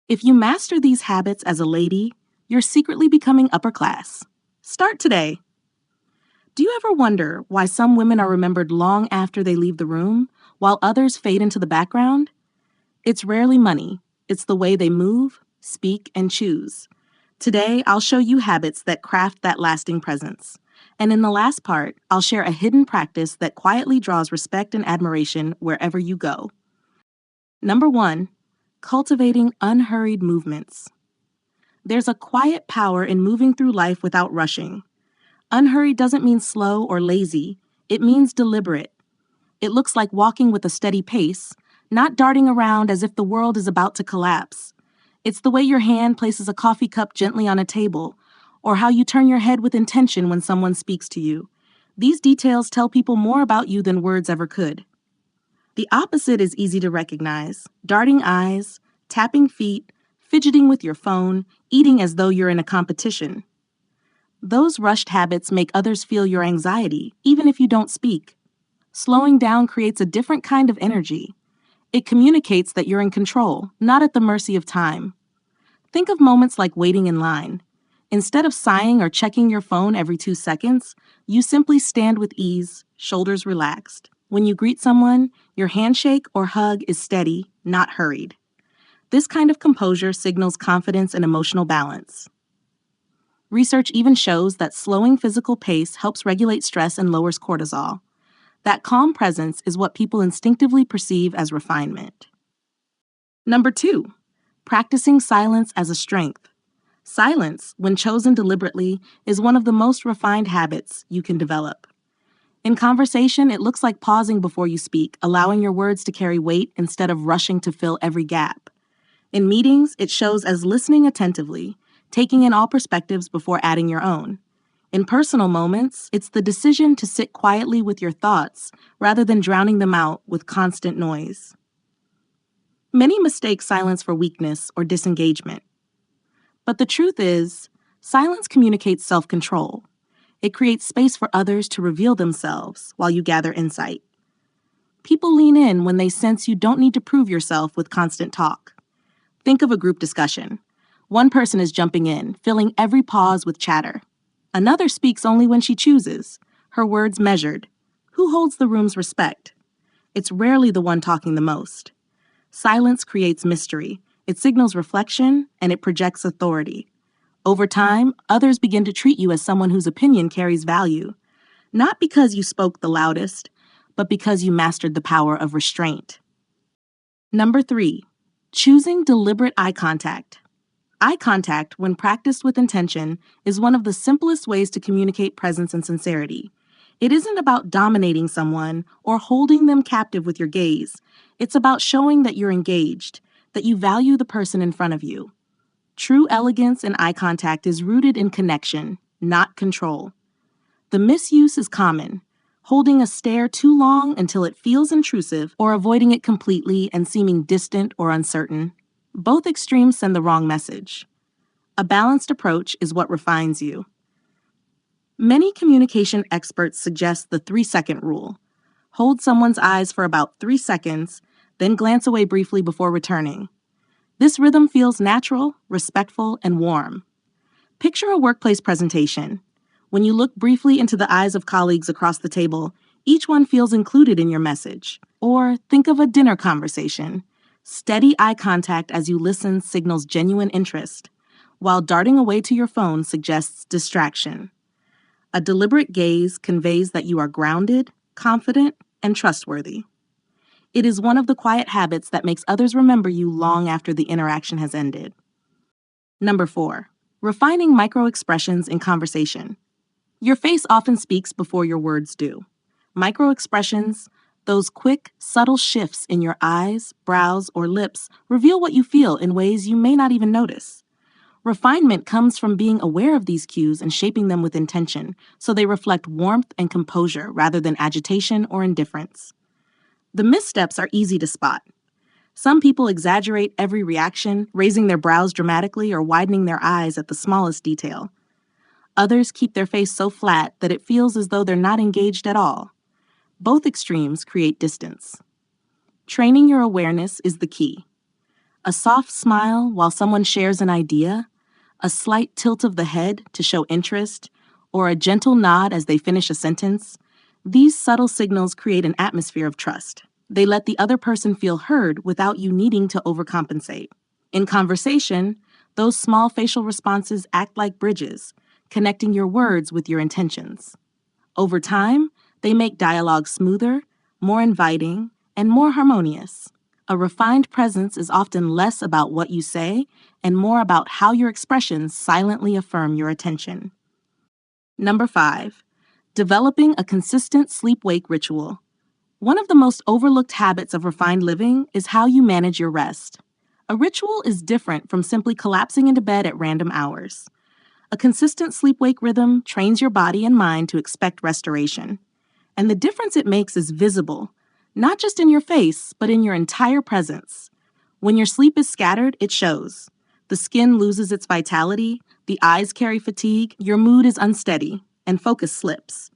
If you master these habits as a lady, you're secretly becoming upper class. Start today. Do you ever wonder why some women are remembered long after they leave the room, while others fade into the background? It's rarely money. It's the way they move, speak, and choose. Today, I'll show you habits that craft that lasting presence. And in the last part, I'll share a hidden practice that quietly draws respect and admiration wherever you go. Number 1, cultivating unhurried movements. There's a quiet power in moving through life without rushing. Unhurried doesn't mean slow or lazy. It means deliberate. It looks like walking with a steady pace, not darting around as if the world is about to collapse. It's the way your hand places a coffee cup gently on a table, or how you turn your head with intention when someone speaks to you. These details tell people more about you than words ever could. The opposite is easy to recognize: darting eyes, tapping feet, fidgeting with your phone, eating as though you're in a competition. Those rushed habits make others feel your anxiety, even if you don't speak. Slowing down creates a different kind of energy. It communicates that you're in control, not at the mercy of time. Think of moments like waiting in line. Instead of sighing or checking your phone every 2 seconds, you simply stand with ease, shoulders relaxed. When you greet someone, your handshake or hug is steady, not hurried. This kind of composure signals confidence and emotional balance. Research even shows that slowing physical pace helps regulate stress and lowers cortisol. That calm presence is what people instinctively perceive as refinement. Number 2, practicing silence as a strength. Silence, when chosen deliberately, is one of the most refined habits you can develop. In conversation, it looks like pausing before you speak, allowing your words to carry weight instead of rushing to fill every gap. In meetings, it shows as listening attentively, taking in all perspectives before adding your own. In personal moments, it's the decision to sit quietly with your thoughts rather than drowning them out with constant noise. Many mistake silence for weakness or disengagement. But the truth is, silence communicates self-control. It creates space for others to reveal themselves while you gather insight. People lean in when they sense you don't need to prove yourself with constant talk. Think of a group discussion. One person is jumping in, filling every pause with chatter. Another speaks only when she chooses, her words measured. Who holds the room's respect? It's rarely the one talking the most. Silence creates mystery. It signals reflection, and it projects authority. Over time, others begin to treat you as someone whose opinion carries value, not because you spoke the loudest, but because you mastered the power of restraint. Number 3, choosing deliberate eye contact. Eye contact, when practiced with intention, is one of the simplest ways to communicate presence and sincerity. It isn't about dominating someone or holding them captive with your gaze. It's about showing that you're engaged, that you value the person in front of you. True elegance in eye contact is rooted in connection, not control. The misuse is common: holding a stare too long until it feels intrusive, or avoiding it completely and seeming distant or uncertain. Both extremes send the wrong message. A balanced approach is what refines you. Many communication experts suggest the 3-second rule. Hold someone's eyes for about 3 seconds, then glance away briefly before returning. This rhythm feels natural, respectful, and warm. Picture a workplace presentation. When you look briefly into the eyes of colleagues across the table, each one feels included in your message. Or think of a dinner conversation. Steady eye contact as you listen signals genuine interest, while darting away to your phone suggests distraction. A deliberate gaze conveys that you are grounded, confident, and trustworthy. It is one of the quiet habits that makes others remember you long after the interaction has ended. Number 4, refining micro-expressions in conversation. Your face often speaks before your words do. Micro-expressions, those quick, subtle shifts in your eyes, brows, or lips, reveal what you feel in ways you may not even notice. Refinement comes from being aware of these cues and shaping them with intention, so they reflect warmth and composure rather than agitation or indifference. The missteps are easy to spot. Some people exaggerate every reaction, raising their brows dramatically or widening their eyes at the smallest detail. Others keep their face so flat that it feels as though they're not engaged at all. Both extremes create distance. Training your awareness is the key. A soft smile while someone shares an idea, a slight tilt of the head to show interest, or a gentle nod as they finish a sentence, these subtle signals create an atmosphere of trust. They let the other person feel heard without you needing to overcompensate. In conversation, those small facial responses act like bridges, connecting your words with your intentions. Over time, they make dialogue smoother, more inviting, and more harmonious. A refined presence is often less about what you say and more about how your expressions silently affirm your attention. Number 5, developing a consistent sleep-wake ritual. One of the most overlooked habits of refined living is how you manage your rest. A ritual is different from simply collapsing into bed at random hours. A consistent sleep-wake rhythm trains your body and mind to expect restoration. And the difference it makes is visible, not just in your face, but in your entire presence. When your sleep is scattered, it shows. The skin loses its vitality, the eyes carry fatigue, your mood is unsteady, and focus slips.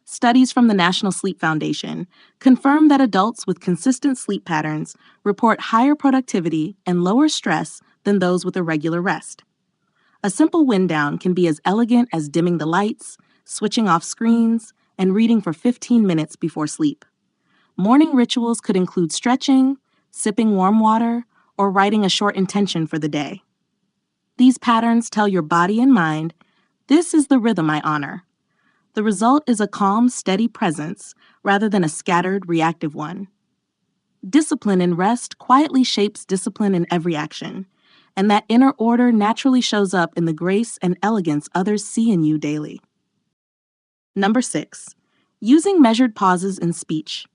Studies from the National Sleep Foundation confirm that adults with consistent sleep patterns report higher productivity and lower stress than those with irregular rest. A simple wind down can be as elegant as dimming the lights, switching off screens, and reading for 15 minutes before sleep. Morning rituals could include stretching, sipping warm water, or writing a short intention for the day. These patterns tell your body and mind, this is the rhythm I honor. The result is a calm, steady presence rather than a scattered, reactive one. Discipline in rest quietly shapes discipline in every action, and that inner order naturally shows up in the grace and elegance others see in you daily. Number 6, using measured pauses in speech.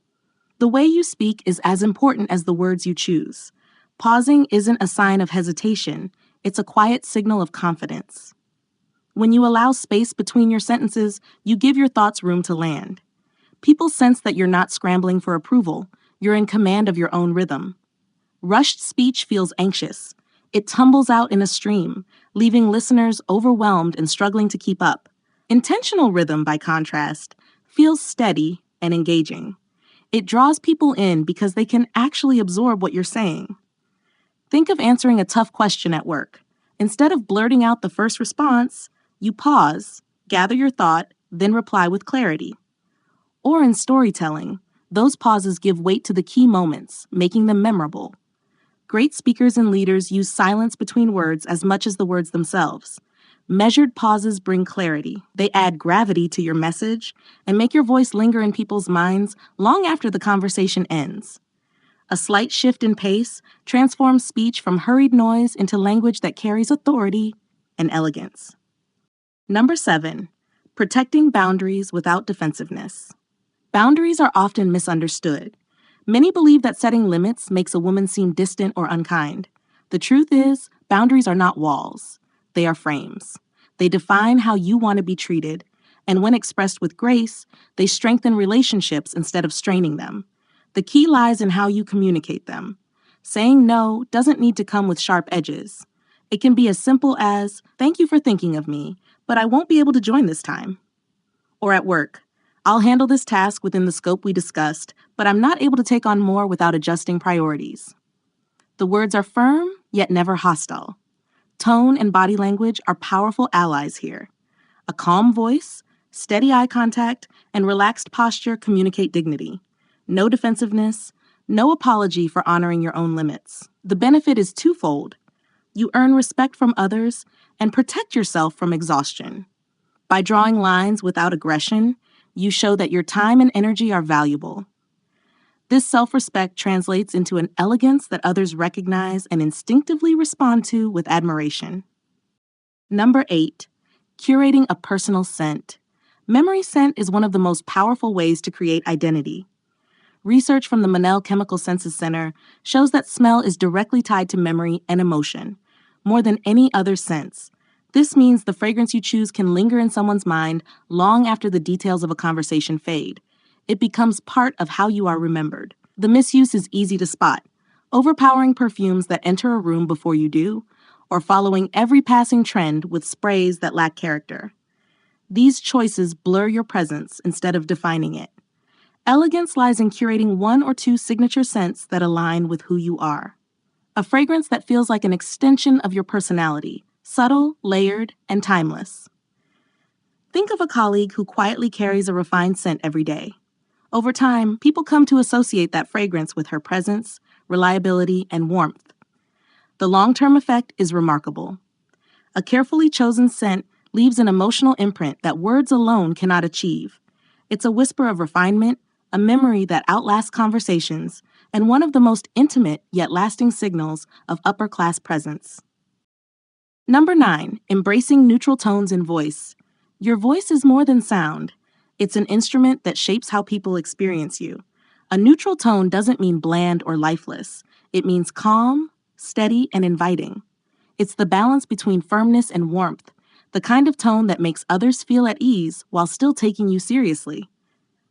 The way you speak is as important as the words you choose. Pausing isn't a sign of hesitation, it's a quiet signal of confidence. When you allow space between your sentences, you give your thoughts room to land. People sense that you're not scrambling for approval, you're in command of your own rhythm. Rushed speech feels anxious. It tumbles out in a stream, leaving listeners overwhelmed and struggling to keep up. Intentional rhythm, by contrast, feels steady and engaging. It draws people in because they can actually absorb what you're saying. Think of answering a tough question at work. Instead of blurting out the first response, you pause, gather your thought, then reply with clarity. Or in storytelling, those pauses give weight to the key moments, making them memorable. Great speakers and leaders use silence between words as much as the words themselves. Measured pauses bring clarity. They add gravity to your message and make your voice linger in people's minds long after the conversation ends. A slight shift in pace transforms speech from hurried noise into language that carries authority and elegance. Number 7, protecting boundaries without defensiveness. Boundaries are often misunderstood. Many believe that setting limits makes a woman seem distant or unkind. The truth is, boundaries are not walls. They are frames. They define how you want to be treated, and when expressed with grace, they strengthen relationships instead of straining them. The key lies in how you communicate them. Saying no doesn't need to come with sharp edges. It can be as simple as, "Thank you for thinking of me, but I won't be able to join this time." Or at work, "I'll handle this task within the scope we discussed, but I'm not able to take on more without adjusting priorities." The words are firm, yet never hostile. Tone and body language are powerful allies here. A calm voice, steady eye contact, and relaxed posture communicate dignity. No defensiveness, no apology for honoring your own limits. The benefit is twofold. You earn respect from others and protect yourself from exhaustion. By drawing lines without aggression, you show that your time and energy are valuable. This self-respect translates into an elegance that others recognize and instinctively respond to with admiration. Number 8, curating a personal scent. Memory scent is one of the most powerful ways to create identity. Research from the Monell Chemical Senses Center shows that smell is directly tied to memory and emotion, more than any other sense. This means the fragrance you choose can linger in someone's mind long after the details of a conversation fade. It becomes part of how you are remembered. The misuse is easy to spot. Overpowering perfumes that enter a room before you do, or following every passing trend with sprays that lack character. These choices blur your presence instead of defining it. Elegance lies in curating one or two signature scents that align with who you are. A fragrance that feels like an extension of your personality, subtle, layered, and timeless. Think of a colleague who quietly carries a refined scent every day. Over time, people come to associate that fragrance with her presence, reliability, and warmth. The long-term effect is remarkable. A carefully chosen scent leaves an emotional imprint that words alone cannot achieve. It's a whisper of refinement, a memory that outlasts conversations, and one of the most intimate yet lasting signals of upper-class presence. Number 9, embracing neutral tones in voice. Your voice is more than sound. It's an instrument that shapes how people experience you. A neutral tone doesn't mean bland or lifeless. It means calm, steady, and inviting. It's the balance between firmness and warmth, the kind of tone that makes others feel at ease while still taking you seriously.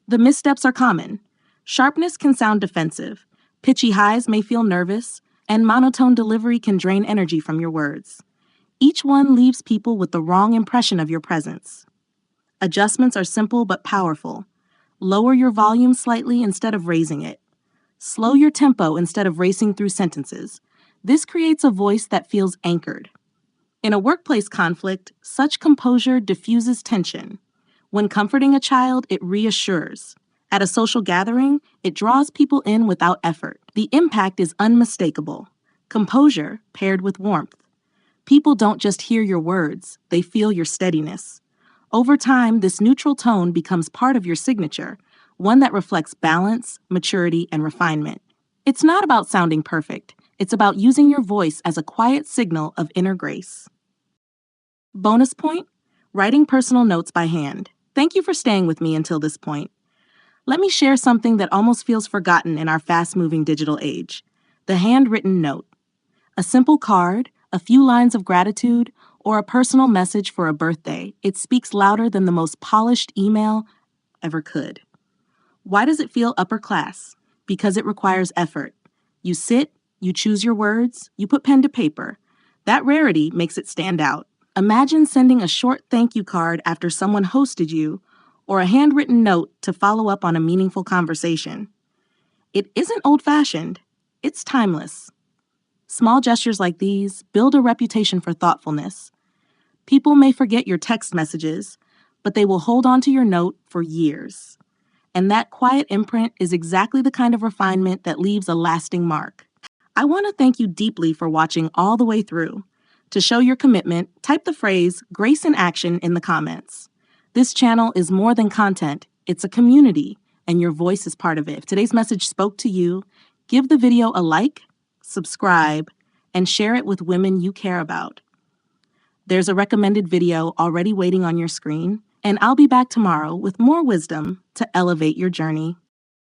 The missteps are common. Sharpness can sound defensive, pitchy highs may feel nervous, and monotone delivery can drain energy from your words. Each one leaves people with the wrong impression of your presence. Adjustments are simple but powerful. Lower your volume slightly instead of raising it. Slow your tempo instead of racing through sentences. This creates a voice that feels anchored. In a workplace conflict, such composure diffuses tension. When comforting a child, it reassures. At a social gathering, it draws people in without effort. The impact is unmistakable. Composure paired with warmth. People don't just hear your words, they feel your steadiness. Over time, this neutral tone becomes part of your signature, one that reflects balance, maturity, and refinement. It's not about sounding perfect. It's about using your voice as a quiet signal of inner grace. Bonus point, writing personal notes by hand. Thank you for staying with me until this point. Let me share something that almost feels forgotten in our fast-moving digital age: the handwritten note. A simple card, a few lines of gratitude, or a personal message for a birthday, it speaks louder than the most polished email ever could. Why does it feel upper class? Because it requires effort. You sit, you choose your words, you put pen to paper. That rarity makes it stand out. Imagine sending a short thank you card after someone hosted you, or a handwritten note to follow up on a meaningful conversation. It isn't old-fashioned, it's timeless. Small gestures like these build a reputation for thoughtfulness. People may forget your text messages, but they will hold on to your note for years. And that quiet imprint is exactly the kind of refinement that leaves a lasting mark. I want to thank you deeply for watching all the way through. To show your commitment, type the phrase "Grace in Action" in the comments. This channel is more than content, it's a community, and your voice is part of it. If today's message spoke to you, give the video a like, subscribe, and share it with women you care about. There's a recommended video already waiting on your screen, and I'll be back tomorrow with more wisdom to elevate your journey.